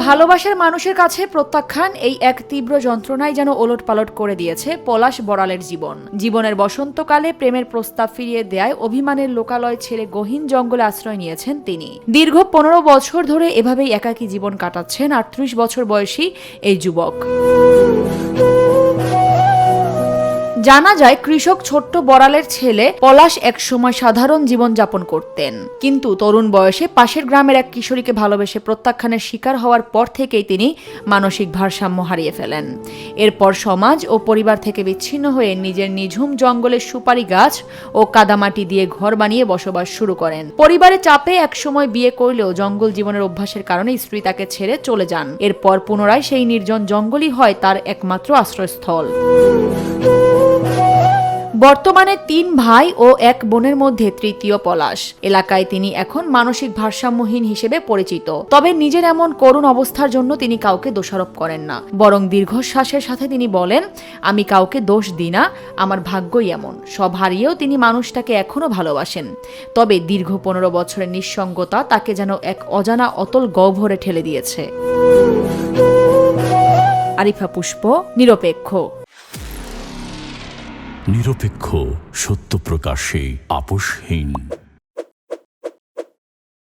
ভালোবাসার মানুষের কাছে প্রত্যাখ্যান, এই এক তীব্র যন্ত্রণায় যেন ওলটপালট করে দিয়েছে পলাশ বড়ালের জীবনের বসন্তকালে প্রেমের প্রস্তাব ফিরিয়ে দেয় অভিমানের লোকালয় ছেড়ে গহীন জঙ্গলে আশ্রয় নিয়েছেন তিনি। দীর্ঘ 15 বছর ধরে এভাবেই একাকী জীবন কাটাচ্ছেন 38 বছর বয়সী এই যুবক। জানা যায়, কৃষক ছোট্ট বড়ালের ছেলে পলাশ একসময় সাধারণ জীবন যাপন করতেন, কিন্তু তরুণ বয়সে পাশের গ্রামের এক কিশোরীকে ভালোবেসে প্রত্যাখ্যানের শিকার হওয়ার পর থেকেই তিনি মানসিক ভারসাম্য হারিয়ে ফেলেন। এরপর সমাজ ও পরিবার থেকে বিচ্ছিন্ন হয়ে নিজের নিঝুম জঙ্গলের সুপারি গাছ ও কাদামাটি দিয়ে ঘর বানিয়ে বসবাস শুরু করেন। পরিবারের চাপে একসময় বিয়ে করলেও জঙ্গল জীবনের অভ্যাসের কারণে স্ত্রী তাকে ছেড়ে চলে যান। এরপর পুনরায় সেই নির্জন জঙ্গলই হয় তার একমাত্র আশ্রয়স্থল। বর্তমানে 3 ভাই ও 1 বোনের মধ্যে তৃতীয় পলাশ। এলাকায় তিনি এখন মানসিক ভারসাম্যহীন হিসেবে পরিচিত। তবে নিজের এমন করুণ অবস্থার জন্য তিনি কাউকে দোষারোপ করেন না, বরং দীর্ঘশ্বাসের সাথে তিনি বলেন, আমি কাউকে দোষ দিই না, আমার ভাগ্যই এমন। সব হারিয়েও তিনি মানুষটাকে এখনো ভালোবাসেন। তবে দীর্ঘ 15 বছরের নিঃসঙ্গতা তাকে যেন এক অজানা অতল গহ্বরে ঠেলে দিয়েছে। আরিফা পুষ্প, নিরপেক্ষ। নিরপেক্ষ, সত্য প্রকাশে আপোষহীন।